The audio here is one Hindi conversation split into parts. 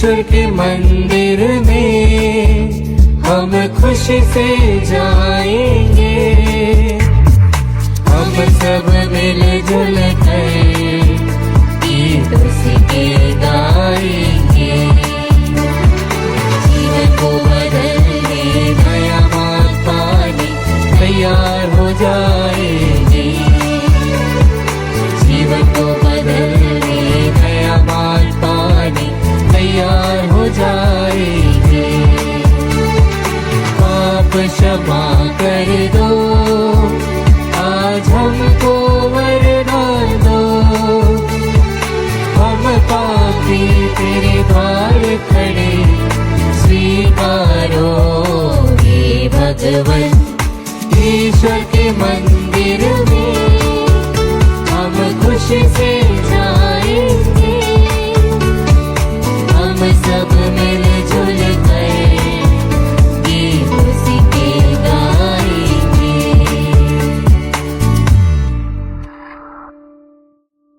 ईश्वर के मंदिर में हम खुशी से जाएंगे। हम सब मिलजुल कर गीत उसके गाएंगे। जीवन को बदलने नया मार्ग पाने तैयार हो जाएंगे। जीवन को बदलने नया मार्ग पाने तैयार हो जाएंगे। पाप क्षमा कर दो, आज हमको वरदान दो। हम पापी तेरे द्वार खड़े स्वीकारो हे भगवन। ईश्वर के मंदिर में हम खुशी से जाएंगे। हम सब मिलजुल कर गीत उसके गाएंगे।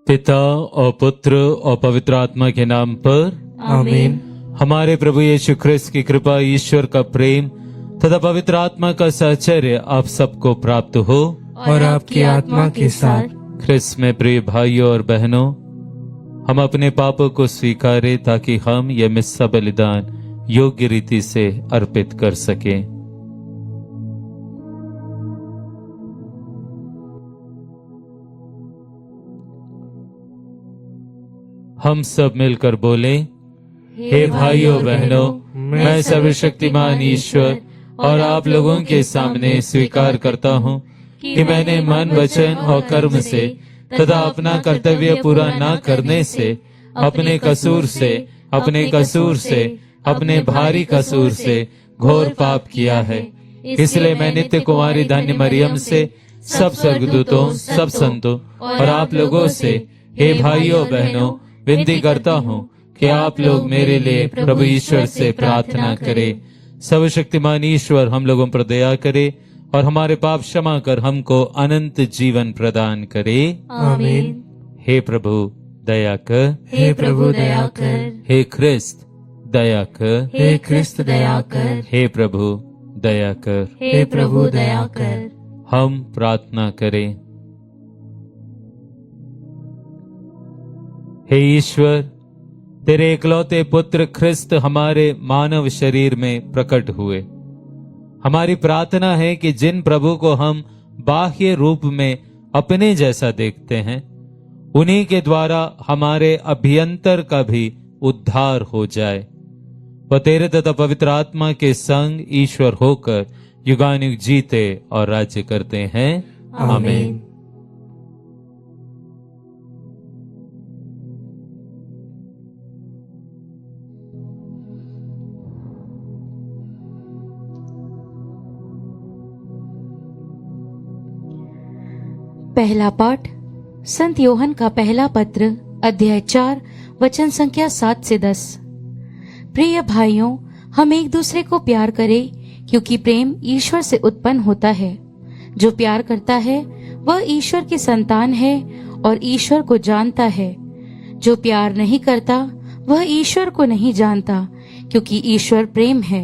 पिता और पुत्र और पवित्र आत्मा के नाम पर आमीन। हमारे प्रभु यीशु ख्रिस्त की कृपा, ईश्वर का प्रेम तथा पवित्र आत्मा का साहचर्य आप सबको प्राप्त हो और आपकी आत्मा के साथ। ख्रिस्त में प्रिय भाइयों और बहनों, हम अपने पापों को स्वीकारें ताकि हम यह मिस्सा बलिदान योग्य रीति से अर्पित कर सकें। हम सब मिलकर बोले, हे भाइयों बहनों, मैं सर्वशक्तिमान ईश्वर और आप लोगों के सामने स्वीकार करता हूँ कि मैंने मन, वचन और कर्म से तथा अपना कर्तव्य पूरा न करने से, अपने कसूर से, अपने भारी कसूर से घोर पाप किया है। इसलिए मैं नित्य कुमारी धन्य मरियम से, सब स्वर्गदूतों, सब संतों और आप लोगों से, हे भाइयों बहनों, विनती करता हूँ कि आप लोग मेरे लिए प्रभु ईश्वर से प्रार्थना करें। सर्वशक्तिमान ईश्वर हम लोगों पर दया करे और हमारे पाप क्षमा कर हमको अनंत जीवन प्रदान करे। आमीन। हे प्रभु दया कर, हे प्रभु दया कर, हे ख्रिस्त दया कर, हे ख्रिस्त दया कर, हे प्रभु दया कर। हे प्रभु दया कर। हम प्रार्थना करें। हे ईश्वर, तेरे इकलौते पुत्र ख्रिस्त हमारे मानव शरीर में प्रकट हुए। हमारी प्रार्थना है कि जिन प्रभु को हम बाह्य रूप में अपने जैसा देखते हैं, उन्हीं के द्वारा हमारे अभ्यंतर का भी उद्धार हो जाए। वह तेरे तथा पवित्र आत्मा के संग ईश्वर होकर युगानुयुग जीते और राज्य करते हैं। आमीन। पहला पाठ संत योहन का पहला पत्र, अध्याय 4, वचन संख्या 7 से 10। प्रिय भाइयों, हम एक दूसरे को प्यार करें, क्योंकि प्रेम ईश्वर से उत्पन्न होता है। जो प्यार करता है वह ईश्वर की संतान है और ईश्वर को जानता है। जो प्यार नहीं करता वह ईश्वर को नहीं जानता, क्योंकि ईश्वर प्रेम है।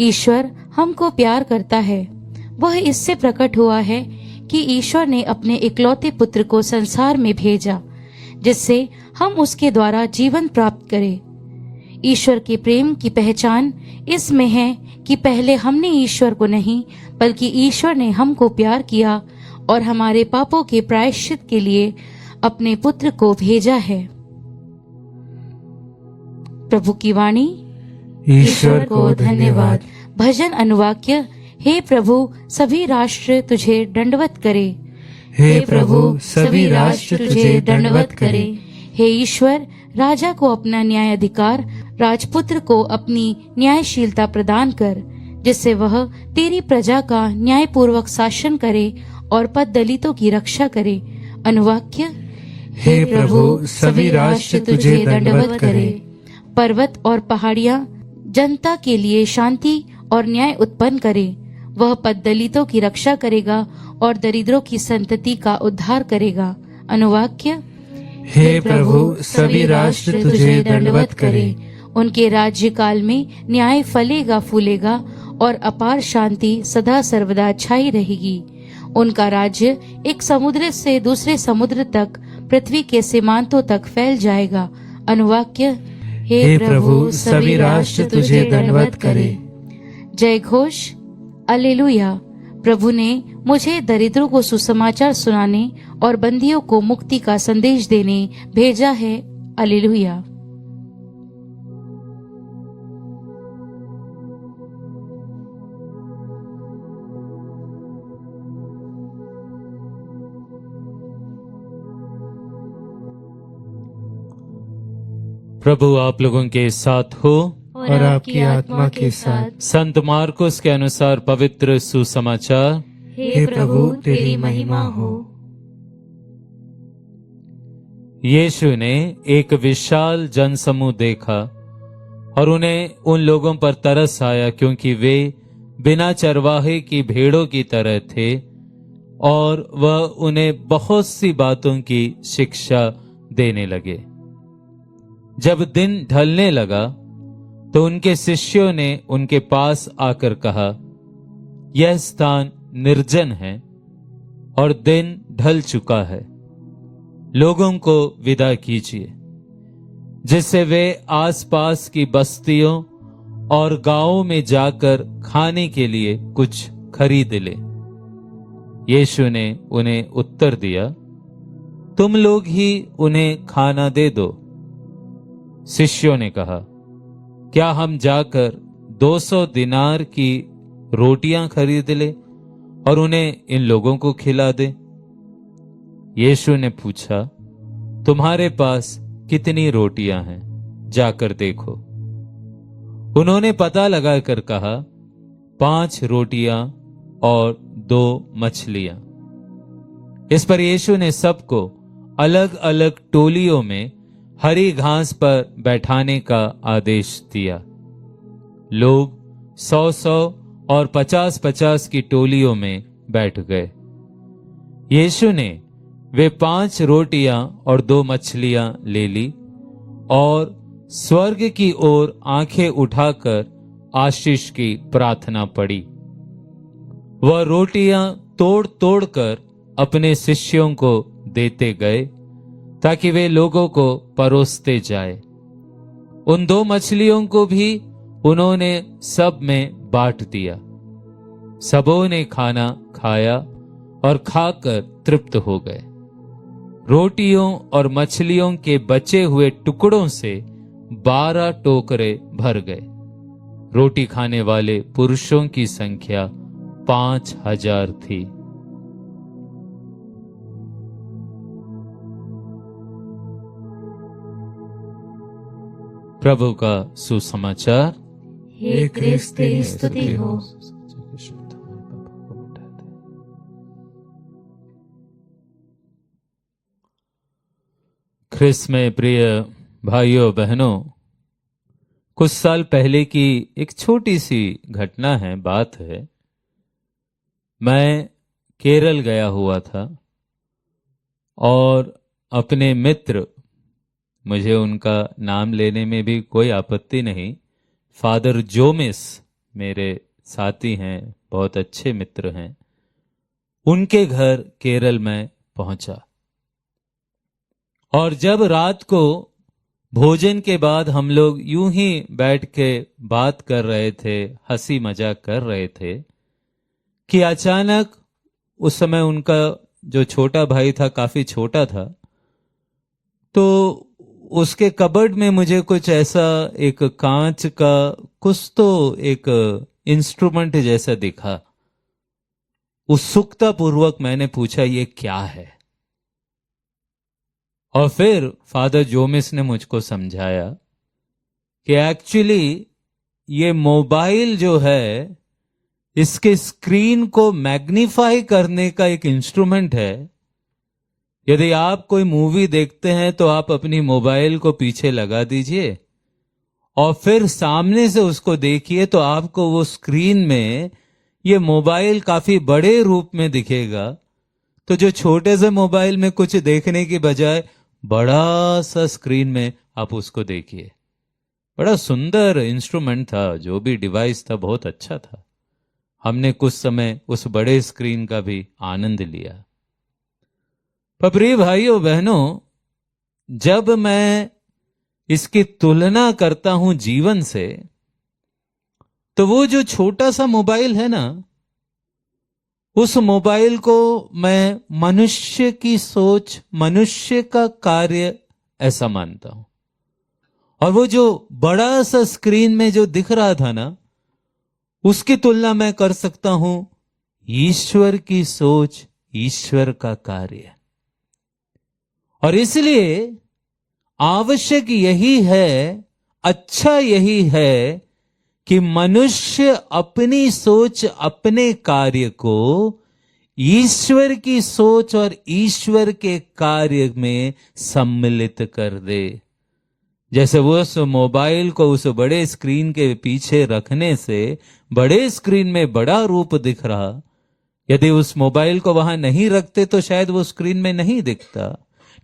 ईश्वर हमको प्यार करता है, वह इससे प्रकट हुआ है कि ईश्वर ने अपने इकलौते पुत्र को संसार में भेजा, जिससे हम उसके द्वारा जीवन प्राप्त करें। ईश्वर के प्रेम की पहचान इसमें है कि पहले हमने ईश्वर को नहीं, बल्कि ईश्वर ने हमको प्यार किया और हमारे पापों के प्रायश्चित के लिए अपने पुत्र को भेजा है। प्रभु की वाणी। ईश्वर को धन्यवाद। भजन अनुवाक्य। हे प्रभु, सभी राष्ट्र तुझे दंडवत करे। हे प्रभु, सभी राष्ट्र तुझे दंडवत करे। हे ईश्वर, राजा को अपना न्याय अधिकार, राजपुत्र को अपनी न्यायशीलता प्रदान कर, जिससे वह तेरी प्रजा का न्याय पूर्वक शासन करे और पद दलितों की रक्षा करे। अनुवाक्य। हे प्रभु, सभी राष्ट्र तुझे दंडवत करे। पर्वत और पहाड़ियां जनता के लिए शांति और न्याय उत्पन्न करे। वह पद दलितों की रक्षा करेगा और दरिद्रों की संतति का उद्धार करेगा। अनुवाक्य। हे प्रभु, सभी राष्ट्र तुझे दंडवत करे। उनके राज्य काल में न्याय फलेगा फूलेगा और अपार शांति सदा सर्वदा छाई रहेगी। उनका राज्य एक समुद्र से दूसरे समुद्र तक, पृथ्वी के सीमांतों तक फैल जाएगा। अनुवाक्य, हे प्रभु, सभी राष्ट्र तुझे दंडवत करे। जय घोष, अल्लेलुया। प्रभु ने मुझे दरिद्रों को सुसमाचार सुनाने और बंदियों को मुक्ति का संदेश देने भेजा है। अल्लेलुया। प्रभु आप लोगों के साथ हो और आपकी आत्मा के साथ। संत मार्कुस के अनुसार पवित्र सुसमाचार। हे प्रभु, तेरी महिमा हो। यीशु ने एक विशाल जनसमूह देखा और उन्हें उन लोगों पर तरस आया, क्योंकि वे बिना चरवाहे की भेड़ों की तरह थे और वह उन्हें बहुत सी बातों की शिक्षा देने लगे। जब दिन ढलने लगा तो उनके शिष्यों ने उनके पास आकर कहा, यह स्थान निर्जन है और दिन ढल चुका है, लोगों को विदा कीजिए, जिससे वे आसपास की बस्तियों और गांवों में जाकर खाने के लिए कुछ खरीद ले। यीशु ने उन्हें उत्तर दिया, तुम लोग ही उन्हें खाना दे दो। शिष्यों ने कहा, क्या हम जाकर 200 दिनार की रोटियां खरीद ले और उन्हें इन लोगों को खिला दें? यीशु ने पूछा, तुम्हारे पास कितनी रोटियां हैं? जाकर देखो। उन्होंने पता लगाकर कहा, 5 रोटियां और 2 मछलियां। इस पर यीशु ने सबको अलग अलग टोलियों में हरी घास पर बैठाने का आदेश दिया। लोग 100-100 और 50-50 की टोलियों में बैठ गए। यीशु ने वे 5 रोटियां और 2 मछलियां ले ली और स्वर्ग की ओर आंखें उठाकर आशीष की प्रार्थना पड़ी। वह रोटियां तोड़ तोड़ कर अपने शिष्यों को देते गए ताकि वे लोगों को परोसते जाए। उन 2 मछलियों को भी उन्होंने सब में बांट दिया। सबों ने खाना खाया और खाकर तृप्त हो गए। रोटियों और मछलियों के बचे हुए टुकड़ों से 12 टोकरे भर गए। रोटी खाने वाले पुरुषों की संख्या 5000 थी। प्रभु का सुसमाचार। हे क्रिस्त, तेरी स्तुति हो। ख्रिस्त में प्रिय भाइयों बहनों, कुछ साल पहले की एक छोटी सी घटना है, बात है। मैं केरल गया हुआ था और अपने मित्र, मुझे उनका नाम लेने में भी कोई आपत्ति नहीं, फादर जोमिस मेरे साथी हैं, बहुत अच्छे मित्र हैं, उनके घर केरल में पहुंचा। और जब रात को भोजन के बाद हम लोग यूं ही बैठ के बात कर रहे थे, हंसी मजाक कर रहे थे, कि अचानक उस समय उनका जो छोटा भाई था, काफी छोटा था, तो उसके कबर्ड में मुझे कुछ ऐसा एक कांच का कुछ तो एक इंस्ट्रूमेंट जैसा दिखा। उत्सुकता पूर्वक मैंने पूछा, ये क्या है? और फिर फादर जोमिस ने मुझको समझाया कि एक्चुअली ये मोबाइल जो है, इसके स्क्रीन को मैग्नीफाई करने का एक इंस्ट्रूमेंट है। यदि आप कोई मूवी देखते हैं तो आप अपनी मोबाइल को पीछे लगा दीजिए और फिर सामने से उसको देखिए, तो आपको वो स्क्रीन में ये मोबाइल काफी बड़े रूप में दिखेगा। तो जो छोटे से मोबाइल में कुछ देखने की बजाय बड़ा सा स्क्रीन में आप उसको देखिए। बड़ा सुंदर इंस्ट्रूमेंट था, जो भी डिवाइस था बहुत अच्छा था। हमने कुछ समय उस बड़े स्क्रीन का भी आनंद लिया। पर प्रिय भाइयों बहनों, जब मैं इसकी तुलना करता हूं जीवन से, तो वो जो छोटा सा मोबाइल है ना, उस मोबाइल को मैं मनुष्य की सोच, मनुष्य का कार्य ऐसा मानता हूं। और वो जो बड़ा सा स्क्रीन में जो दिख रहा था ना, उसकी तुलना मैं कर सकता हूं ईश्वर की सोच, ईश्वर का कार्य। और इसलिए आवश्यक यही है, अच्छा यही है कि मनुष्य अपनी सोच, अपने कार्य को ईश्वर की सोच और ईश्वर के कार्य में सम्मिलित कर दे। जैसे वो उस मोबाइल को उस बड़े स्क्रीन के पीछे रखने से बड़े स्क्रीन में बड़ा रूप दिख रहा, यदि उस मोबाइल को वहां नहीं रखते तो शायद वो स्क्रीन में नहीं दिखता।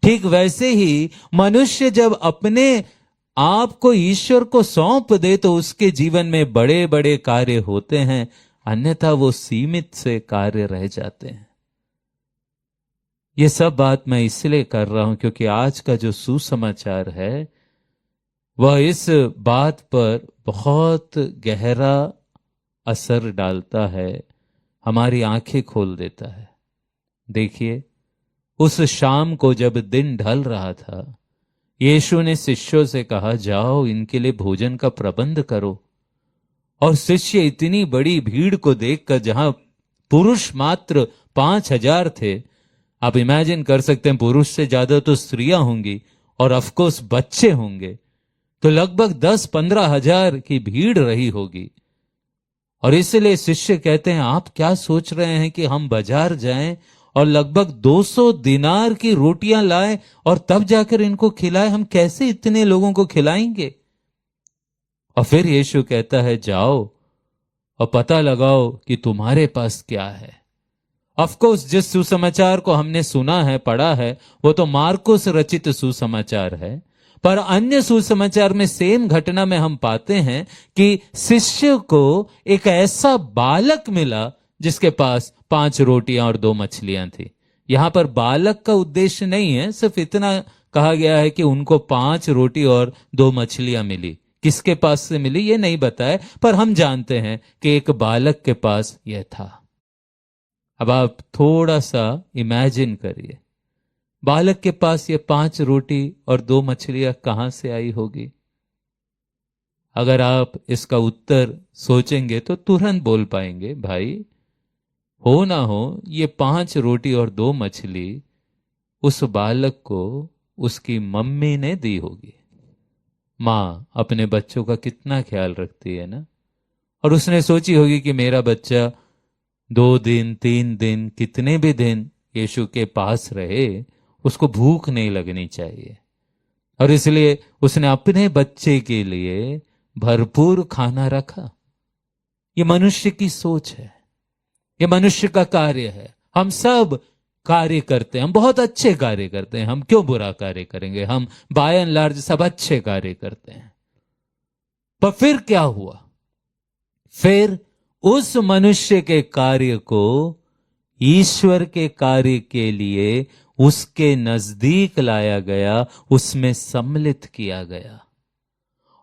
ठीक वैसे ही मनुष्य जब अपने आप को ईश्वर को सौंप दे तो उसके जीवन में बड़े बड़े कार्य होते हैं, अन्यथा वो सीमित से कार्य रह जाते हैं। ये सब बात मैं इसलिए कर रहा हूं क्योंकि आज का जो सुसमाचार है वह इस बात पर बहुत गहरा असर डालता है, हमारी आंखें खोल देता है। देखिए, उस शाम को जब दिन ढल रहा था, यीशु ने शिष्यों से कहा, जाओ इनके लिए भोजन का प्रबंध करो। और शिष्य इतनी बड़ी भीड़ को देखकर, जहां पुरुष मात्र 5,000 थे, आप इमेजिन कर सकते हैं पुरुष से ज्यादा तो स्त्रियां होंगी और ऑफकोर्स बच्चे होंगे, तो लगभग 10-15 हजार की भीड़ रही होगी। और इसलिए शिष्य कहते हैं, आप क्या सोच रहे हैं कि हम बाजार जाएं और लगभग 200 दिनार की रोटियां लाएं और तब जाकर इनको खिलाएं? हम कैसे इतने लोगों को खिलाएंगे? और फिर यीशु कहता है, जाओ और पता लगाओ कि तुम्हारे पास क्या है। ऑफकोर्स जिस सुसमाचार को हमने सुना है, पढ़ा है, वो तो मार्कुस रचित सुसमाचार है। पर अन्य सुसमाचार में सेम घटना में हम पाते हैं कि शिष्य को एक ऐसा बालक मिला जिसके पास 5 रोटियां और 2 मछलियां थी। यहां पर बालक का उद्देश्य नहीं है, सिर्फ इतना कहा गया है कि उनको 5 रोटी और 2 मछलियां मिली। किसके पास से मिली ये नहीं बताया, पर हम जानते हैं कि एक बालक के पास यह था। अब आप थोड़ा सा इमेजिन करिए, बालक के पास ये 5 रोटी और 2 मछलियां कहां से आई होगी? अगर आप इसका उत्तर सोचेंगे तो तुरंत बोल पाएंगे, भाई हो ना हो ये 5 रोटी और 2 मछली उस बालक को उसकी मम्मी ने दी होगी। माँ अपने बच्चों का कितना ख्याल रखती है ना, और उसने सोची होगी कि मेरा बच्चा 2 दिन 3 दिन कितने भी दिन यीशु के पास रहे, उसको भूख नहीं लगनी चाहिए। और इसलिए उसने अपने बच्चे के लिए भरपूर खाना रखा। ये मनुष्य की सोच है, ये मनुष्य का कार्य है। हम सब कार्य करते हैं, हम बहुत अच्छे कार्य करते हैं, हम क्यों बुरा कार्य करेंगे? हम बाय एंड लार्ज सब अच्छे कार्य करते हैं। पर फिर क्या हुआ? फिर उस मनुष्य के कार्य को ईश्वर के कार्य के लिए उसके नजदीक लाया गया, उसमें सम्मिलित किया गया।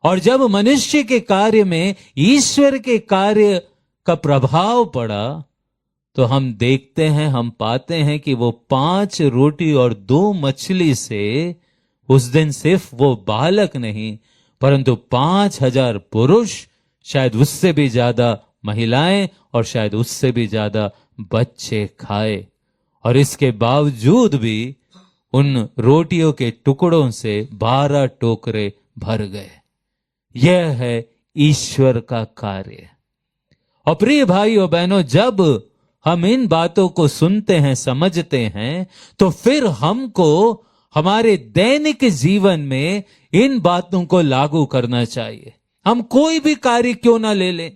और जब मनुष्य के कार्य में ईश्वर के कार्य का प्रभाव पड़ा तो हम देखते हैं, हम पाते हैं कि वो 5 रोटी और 2 मछली से उस दिन सिर्फ वो बालक नहीं परंतु 5,000 पुरुष, शायद उससे भी ज्यादा महिलाएं और शायद उससे भी ज्यादा बच्चे खाए। और इसके बावजूद भी उन रोटियों के टुकड़ों से 12 टोकरे भर गए। यह है ईश्वर का कार्य। और प्रिय भाइयों बहनों, जब हम इन बातों को सुनते हैं, समझते हैं, तो फिर हमको हमारे दैनिक जीवन में इन बातों को लागू करना चाहिए। हम कोई भी कार्य क्यों ना ले लें,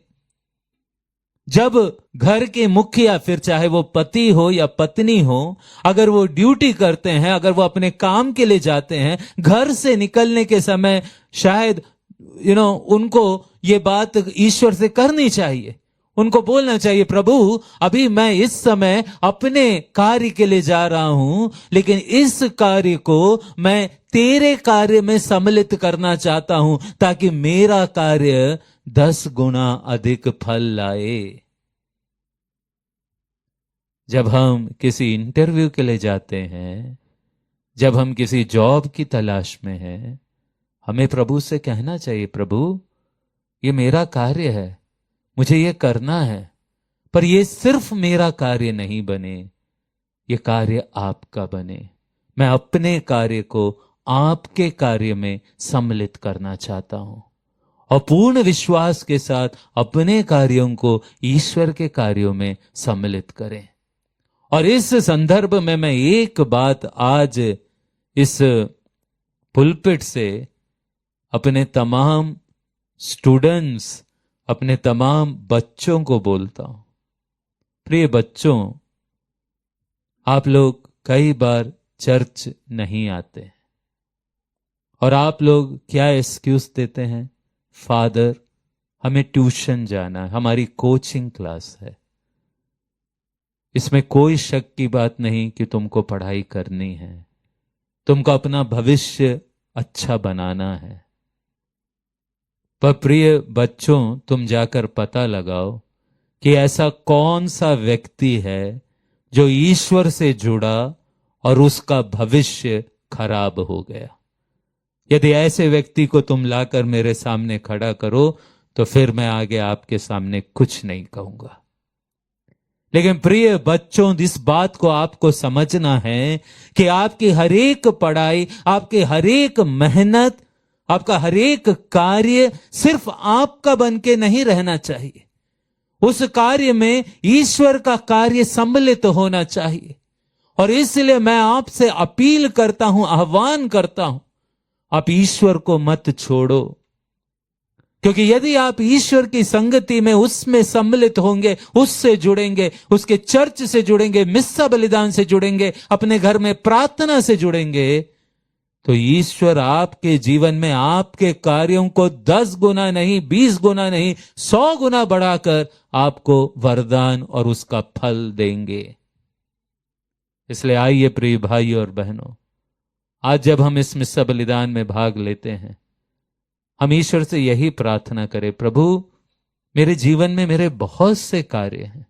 जब घर के मुखिया, फिर चाहे वो पति हो या पत्नी हो, अगर वो ड्यूटी करते हैं, अगर वो अपने काम के लिए जाते हैं, घर से निकलने के समय शायद उनको ये बात ईश्वर से करनी चाहिए। उनको बोलना चाहिए, प्रभु अभी मैं इस समय अपने कार्य के लिए जा रहा हूं, लेकिन इस कार्य को मैं तेरे कार्य में सम्मिलित करना चाहता हूं, ताकि मेरा कार्य 10 गुना अधिक फल लाए। जब हम किसी इंटरव्यू के लिए जाते हैं, जब हम किसी जॉब की तलाश में हैं, हमें प्रभु से कहना चाहिए, प्रभु ये मेरा कार्य है, मुझे ये करना है, पर ये सिर्फ मेरा कार्य नहीं बने, ये कार्य आपका बने। मैं अपने कार्य को आपके कार्य में सम्मिलित करना चाहता हूं, और पूर्ण विश्वास के साथ अपने कार्यों को ईश्वर के कार्यों में सम्मिलित करें। और इस संदर्भ में मैं एक बात आज इस पुलपिट से अपने तमाम स्टूडेंट्स, अपने तमाम बच्चों को बोलता हूं। प्रिय बच्चों, आप लोग कई बार चर्च नहीं आते, और आप लोग क्या एक्सक्यूज देते हैं? फादर हमें ट्यूशन जाना है, हमारी कोचिंग क्लास है। इसमें कोई शक की बात नहीं कि तुमको पढ़ाई करनी है, तुमको अपना भविष्य अच्छा बनाना है। पर प्रिय बच्चों, तुम जाकर पता लगाओ कि ऐसा कौन सा व्यक्ति है जो ईश्वर से जुड़ा और उसका भविष्य खराब हो गया। यदि ऐसे व्यक्ति को तुम लाकर मेरे सामने खड़ा करो तो फिर मैं आगे आपके सामने कुछ नहीं कहूंगा। लेकिन प्रिय बच्चों, इस बात को आपको समझना है कि आपकी हर एक पढ़ाई, आपकी हर एक मेहनत, आपका हर एक कार्य सिर्फ आपका बन के नहीं रहना चाहिए। उस कार्य में ईश्वर का कार्य सम्मिलित होना चाहिए। और इसलिए मैं आपसे अपील करता हूं, आह्वान करता हूं, आप ईश्वर को मत छोड़ो। क्योंकि यदि आप ईश्वर की संगति में उसमें सम्मिलित होंगे, उससे जुड़ेंगे, उसके चर्च से जुड़ेंगे, मिस्सा बलिदान से जुड़ेंगे, अपने घर में प्रार्थना से जुड़ेंगे, तो ईश्वर आपके जीवन में आपके कार्यों को 10 गुना नहीं, 20 गुना नहीं, 100 गुना बढ़ाकर आपको वरदान और उसका फल देंगे। इसलिए आइए प्रिय भाई और बहनों, आज जब हम इस मिस्सा बलिदान में भाग लेते हैं, हम ईश्वर से यही प्रार्थना करें, प्रभु मेरे जीवन में मेरे बहुत से कार्य हैं,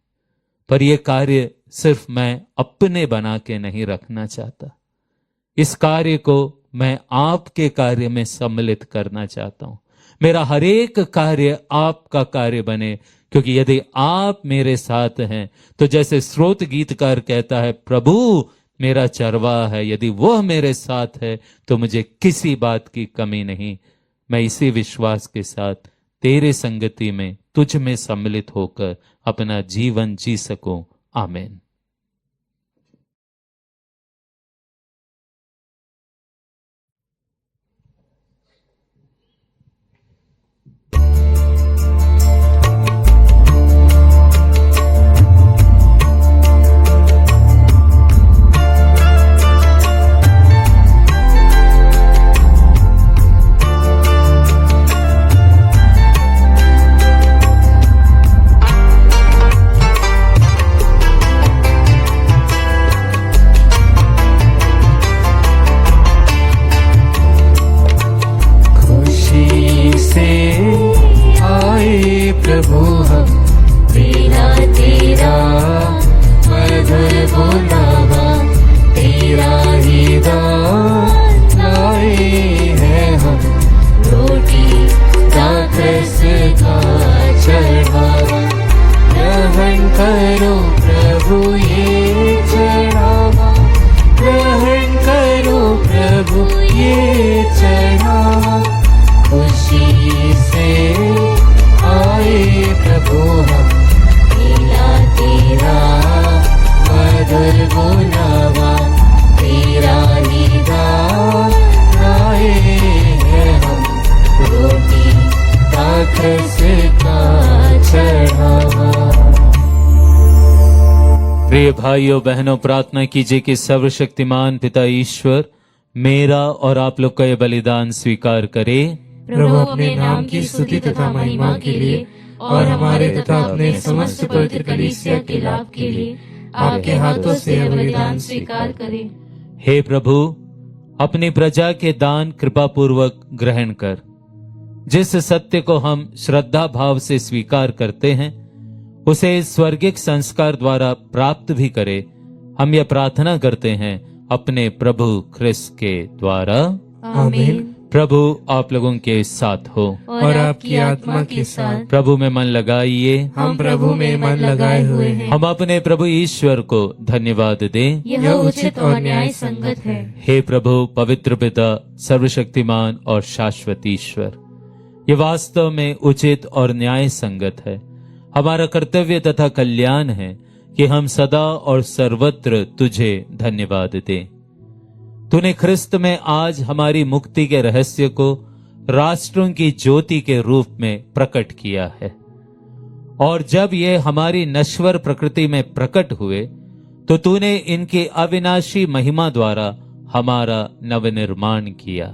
पर यह कार्य सिर्फ मैं अपने बना के नहीं रखना चाहता। इस कार्य को मैं आपके कार्य में सम्मिलित करना चाहता हूं। मेरा हर एक कार्य आपका कार्य बने, क्योंकि यदि आप मेरे साथ हैं तो जैसे स्रोत गीतकार कहता है, प्रभु मेरा चरवाहा है, यदि वह मेरे साथ है तो मुझे किसी बात की कमी नहीं। मैं इसी विश्वास के साथ तेरे संगति में, तुझ में सम्मिलित होकर अपना जीवन जी सकूं। आमीन। प्रिय भाइयों बहनों, प्रार्थना कीजिए कि सर्वशक्तिमान पिता ईश्वर मेरा और आप लोग का ये बलिदान स्वीकार करे प्रभु अपने नाम की स्तुति तथा महिमा के लिए और हमारे तथा अपने समस्त पवित्र कलीसिया के लाभ के लिए आपके हाथों से यह बलिदान स्वीकार करें। हे प्रभु, अपनी प्रजा के दान कृपा पूर्वक ग्रहण कर। जिस सत्य को हम श्रद्धा भाव से स्वीकार करते हैं उसे इस स्वर्गिक संस्कार द्वारा प्राप्त भी करे। हम यह प्रार्थना करते हैं अपने प्रभु ख्रिस्त के द्वारा। आमीन। प्रभु आप लोगों के साथ हो और आपकी आत्मा के साथ। प्रभु में मन लगाइए। हम प्रभु में मन लगाए हुए हैं। हम अपने प्रभु ईश्वर को धन्यवाद दें। यह उचित और न्याय संगत है। हे प्रभु, पवित्र पिता, सर्वशक्तिमान और शाश्वत ईश्वर, ये वास्तव में उचित और न्याय संगत है। हमारा कर्तव्य तथा कल्याण है कि हम सदा और सर्वत्र तुझे धन्यवाद दें। तूने ख्रिस्त में आज हमारी मुक्ति के रहस्य को राष्ट्रों की ज्योति के रूप में प्रकट किया है, और जब ये हमारी नश्वर प्रकृति में प्रकट हुए तो तूने इनकी अविनाशी महिमा द्वारा हमारा नवनिर्माण किया।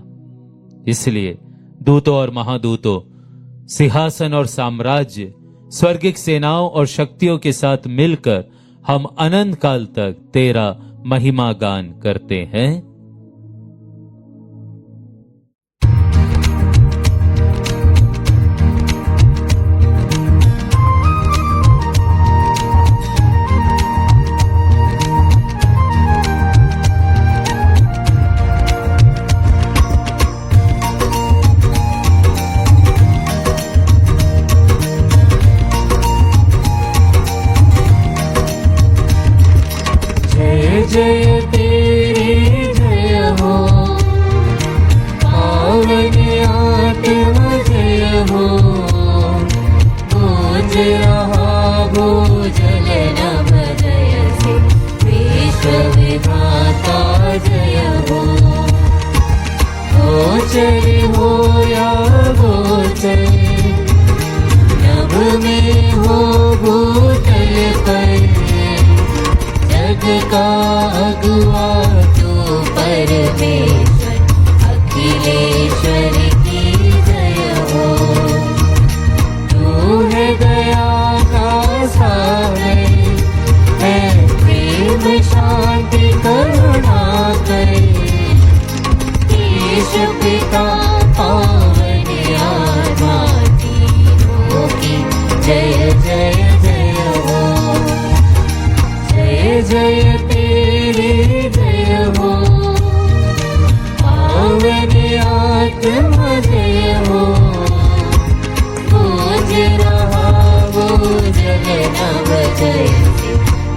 इसलिए दूतों और महादूतों, सिंहासन और साम्राज्य, स्वर्गिक सेनाओं और शक्तियों के साथ मिलकर हम अनंत काल तक तेरा महिमा गान करते हैं। जय तेरी जय हो, पावन आत्मा जय हो। गूंज रहा भूजल नभ जय से, विश्व विधाता जय हो। गोचर हो या गोचर, नभ में हो भूतल पर, जग का अगुआ तू परमेश्वर, अखिलेश्वर की जय हो। तू है दया का सागर, है प्रेम शांति करुणा कर। ईश पिता पावन आत्मा तीनों की जय जय जय हो। जय जय तेरी जय हो, पावन आत्मा जय हो। गूंज रहा भूजल नभ जय से,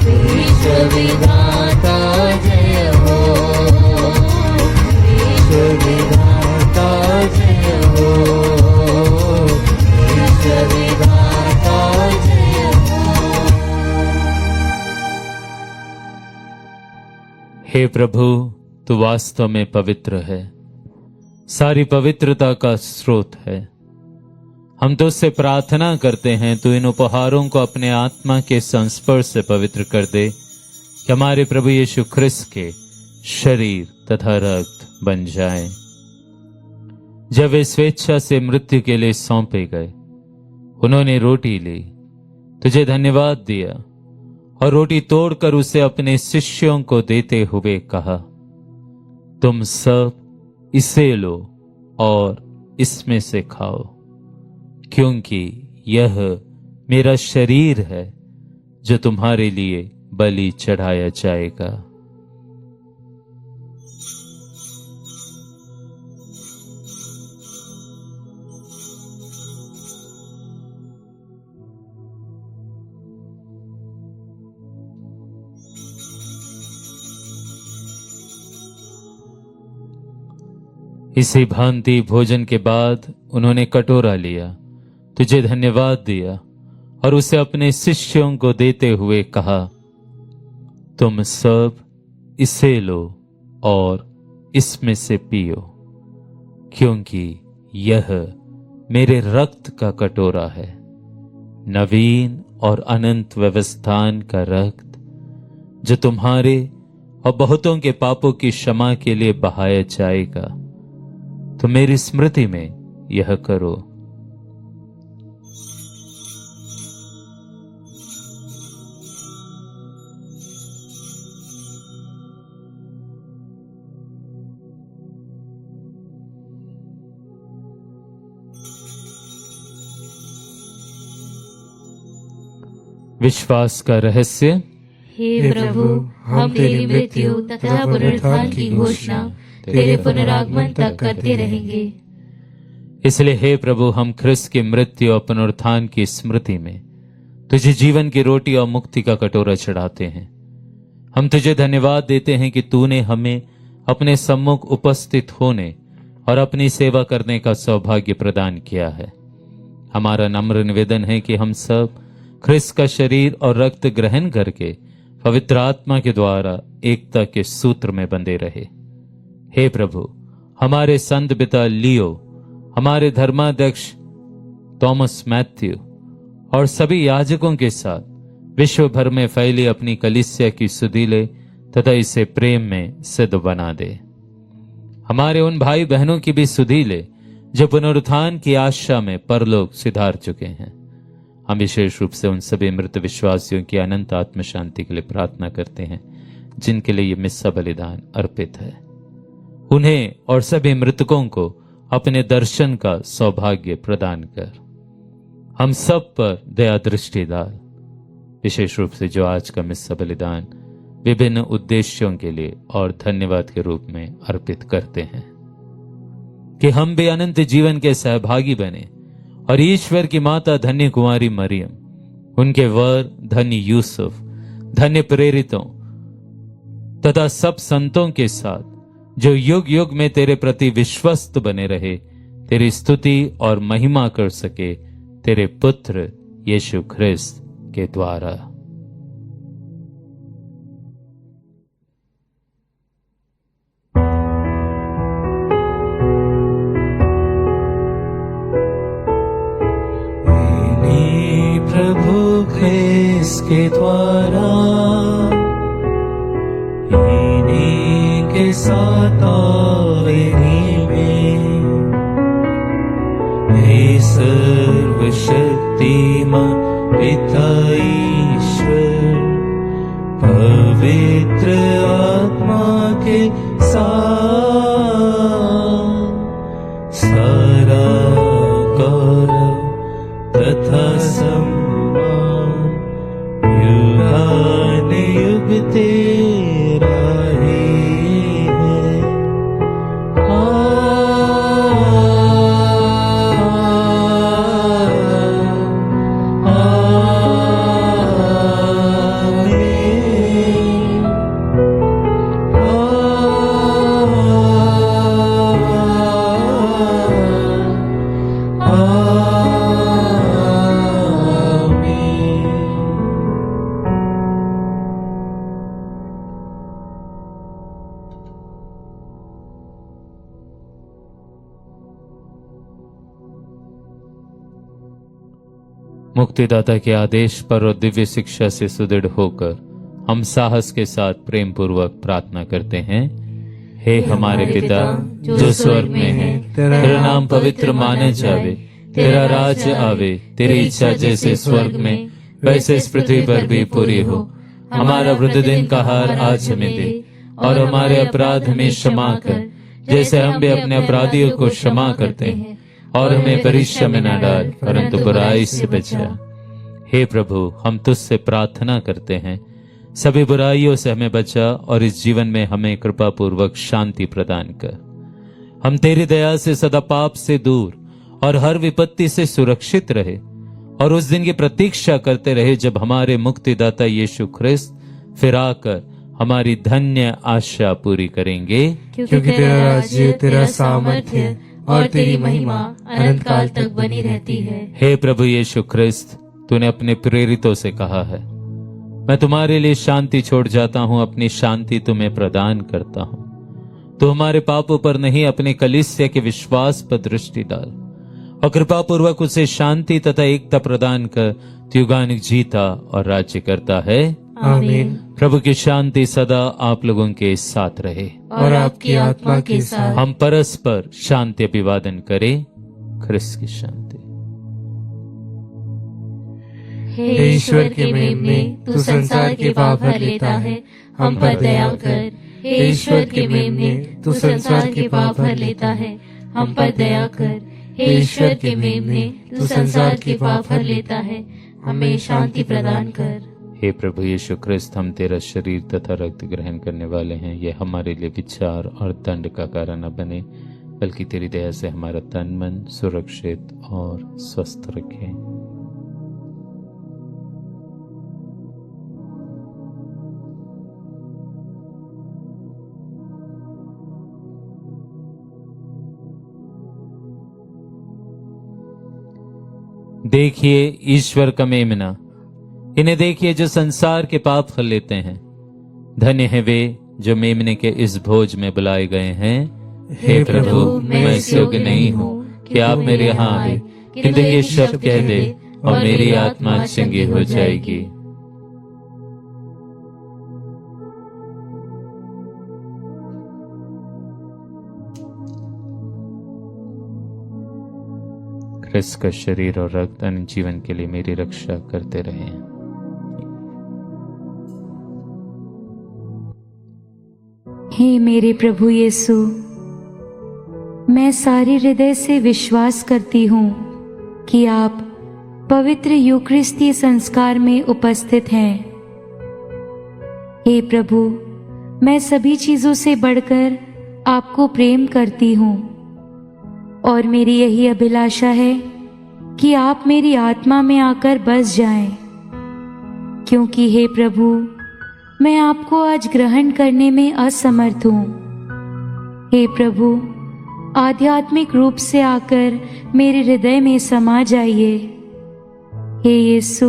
विश्व विधाता जय हो। विश्व विधाता जय हो, विश्व विधाता जय हो। हे प्रभु, तू वास्तव में पवित्र है, सारी पवित्रता का स्रोत है। हम तो उससे प्रार्थना करते हैं तू इन उपहारों को अपने आत्मा के संस्पर्श से पवित्र कर दे कि हमारे प्रभु यीशु ख्रिस्त के शरीर तथा रक्त बन जाएं। जब वे स्वेच्छा से मृत्यु के लिए सौंपे गए, उन्होंने रोटी ली, तुझे धन्यवाद दिया और रोटी तोड़कर उसे अपने शिष्यों को देते हुए कहा, तुम सब इसे लो और इसमें से खाओ, क्योंकि यह मेरा शरीर है जो तुम्हारे लिए बलि चढ़ाया जाएगा। इसी भांति भोजन के बाद उन्होंने कटोरा लिया, तुझे धन्यवाद दिया और उसे अपने शिष्यों को देते हुए कहा, तुम सब इसे लो और इसमें से पियो, क्योंकि यह मेरे रक्त का कटोरा है, नवीन और अनंत व्यवस्थान का रक्त, जो तुम्हारे और बहुतों के पापों की क्षमा के लिए बहाया जाएगा। तो मेरी स्मृति में यह करो। विश्वास का रहस्य। हे प्रभु, हम तेरी मृत्यु तथा पुनरुत्थान की घोषणा तेरे पुनरागमन तक करते रहेंगे। इसलिए हे प्रभु, हम ख्रिस्त की मृत्यु और पुनरुत्थान की स्मृति में तुझे जीवन की रोटी और मुक्ति का कटोरा चढ़ाते हैं। हम तुझे धन्यवाद देते हैं कि तूने हमें अपने सम्मुख उपस्थित होने और अपनी सेवा करने का सौभाग्य प्रदान किया है। हमारा नम्र निवेदन है कि हम सब ख्रिस्त का शरीर और रक्त ग्रहण करके पवित्र आत्मा के द्वारा एकता के सूत्र में बंधे रहे। हे प्रभु, हमारे संत पिता लियो, हमारे धर्माध्यक्ष थॉमस मैथ्यू और सभी याजकों के साथ विश्व भर में फैली अपनी कलीसिया की सुधीले तथा इसे प्रेम में सिद्ध बना दे। हमारे उन भाई बहनों की भी सुधीले जो पुनरुत्थान की आशा में परलोक सिधार चुके हैं। हम विशेष रूप से उन सभी मृत विश्वासियों की अनंत आत्म शांति के लिए प्रार्थना करते हैं जिनके लिए ये मिस्सा बलिदान अर्पित है। उन्हें और सभी मृतकों को अपने दर्शन का सौभाग्य प्रदान कर। हम सब पर दया दृष्टि डाल। विशेष रूप से जो आज का मिस्सा बलिदान विभिन्न उद्देश्यों के लिए और धन्यवाद के रूप में अर्पित करते हैं, कि हम भी अनंत जीवन के सहभागी बने और ईश्वर की माता धन्य कुमारी मरियम, उनके वर धन्य यूसुफ, धन्य प्रेरितों तथा सब संतों के साथ जो युग युग में तेरे प्रति विश्वस्त बने रहे, तेरी स्तुति और महिमा कर सके तेरे पुत्र यीशु ख्रिस्त के द्वारा। प्रभु ख्रिस्त के द्वारा इन्हीं के साथ और इन्हीं में हे सर्वशक्तिमान पिता ईश्वर पवित्र आत्मा के साथ सारा गौरव तथा सम्मान युगानुयुग तेरा ही है। मुक्तिदाता के आदेश पर और दिव्य शिक्षा से सुदृढ़ होकर हम साहस के साथ प्रेम पूर्वक प्रार्थना करते हैं। हे हमारे पिता जो स्वर्ग में है, तेरा नाम पवित्र माने जावे, तेरा राज्य आवे, तेरी इच्छा जैसे स्वर्ग में वैसे इस पृथ्वी पर भी पूरी हो। हमारा प्रतिदिन का आहार आज हमें दे और हमारे अपराध हमें क्षमा कर जैसे हम भी अपने अपराधियों को क्षमा करते हैं, और हमें परीक्षा में न डाल परंतु बुराई से बचा। हे प्रभु, हम तुझसे प्रार्थना करते हैं, सभी बुराइयों से हमें बचा और इस जीवन में हमें कृपा पूर्वक शांति प्रदान कर। हम तेरी दया से सदा पाप से दूर और हर विपत्ति से सुरक्षित रहे और उस दिन की प्रतीक्षा करते रहे जब हमारे मुक्तिदाता यीशु ख्रिस्त फिर आकर हमारी धन्य आशा पूरी करेंगे। क्योंकि तेरा राज्य, तेरा सामर्थ्य और तेरी महिमा अनंत काल तक बनी रहती है। हे प्रभु यीशु ख्रिस्त, तूने अपने प्रेरितों से कहा है, मैं तुम्हारे लिए शांति छोड़ जाता हूं, अपनी शांति तुम्हें प्रदान करता हूं। तो हमारे पापों पर नहीं, अपने कलीसिया के विश्वास पर दृष्टि डाल और कृपा पूर्वक उसे शांति तथा एकता प्रदान कर युगानुयुग जीता और राज्य करता है। आमीन। प्रभु की शांति सदा आप लोगों के साथ रहे और आपकी आत्मा के साथ। हम परस्पर शांति अभिवादन करें। ख्रिस्त की शांति। हे ईश्वर के मेमने, तू संसार के पाप हर लेता है, हम पर दया कर। हे ईश्वर के मेमने, तू संसार के पाप हर लेता है, हम पर दया कर। हे ईश्वर के मेमने, तू संसार के पाप हर लेता है, हमें शांति प्रदान कर। हे प्रभु यीशु ख्रिस्त, हम तेरा शरीर तथा रक्त ग्रहण करने वाले हैं। यह हमारे लिए विचार और दंड का कारण न बने, बल्कि तेरी दया से हमारा तन मन सुरक्षित और स्वस्थ रखे। देखिए ईश्वर का मेमना, इन्हें देखिए जो संसार के पाप हर लेते हैं। धन्य है वे जो मेमने के इस भोज में बुलाए गए हैं। हे प्रभु, मैं इस योग्य नहीं हूँ कि आप मेरे यहाँ आए, किंतु ये शब्द कह दे और मेरी आत्मा चंगी हो जाएगी। ख्रिस्त का शरीर और रक्त अनंत जीवन के लिए मेरी रक्षा करते रहे। हे मेरे प्रभु यीशु, मैं सारे हृदय से विश्वास करती हूँ कि आप पवित्र यूकरिस्तीय संस्कार में उपस्थित हैं। हे प्रभु, मैं सभी चीजों से बढ़कर आपको प्रेम करती हूँ और मेरी यही अभिलाषा है कि आप मेरी आत्मा में आकर बस जाएं, क्योंकि हे प्रभु, मैं आपको आज ग्रहण करने में असमर्थ हूँ। हे प्रभु, आध्यात्मिक रूप से आकर मेरे हृदय में समा जाइए। हे यीशु,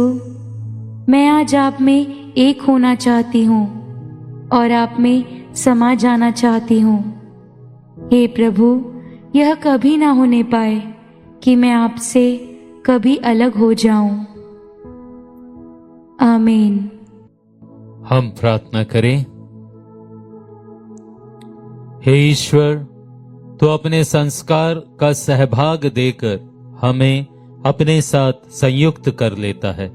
मैं आज आप में एक होना चाहती हूँ और आप में समा जाना चाहती हूँ। हे प्रभु, यह कभी ना होने पाए कि मैं आपसे कभी अलग हो जाऊं। आमीन। हम प्रार्थना करें। हे ईश्वर, तो अपने संस्कार का सहभाग देकर हमें अपने साथ संयुक्त कर लेता है।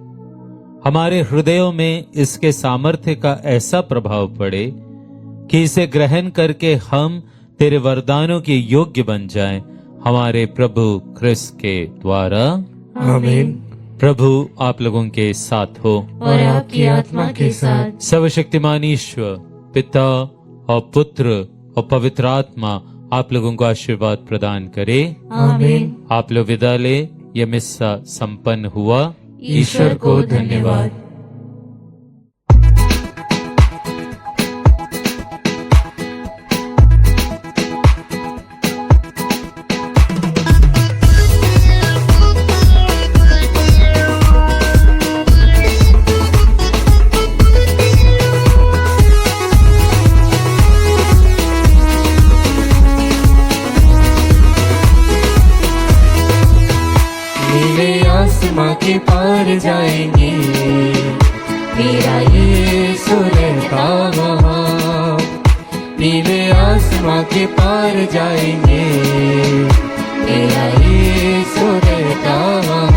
हमारे हृदयों में इसके सामर्थ्य का ऐसा प्रभाव पड़े कि इसे ग्रहण करके हम तेरे वरदानों के योग्य बन जाएं, हमारे प्रभु ख्रिस्त के द्वारा। आमीन। प्रभु आप लोगों के साथ हो और आपकी आत्मा के साथ। सर्वशक्तिमान ईश्वर पिता और पुत्र और पवित्र आत्मा आप लोगों को आशीर्वाद प्रदान करे। आमीन। आप लोग विदा ले। यह मिस्सा संपन्न हुआ। ईश्वर को धन्यवाद। आसमां के पार जाएंगे, मेरा यीशु रहता वहाँ। नीले आसमां के पार जाएंगे, मेरा यीशु रहता वहाँ।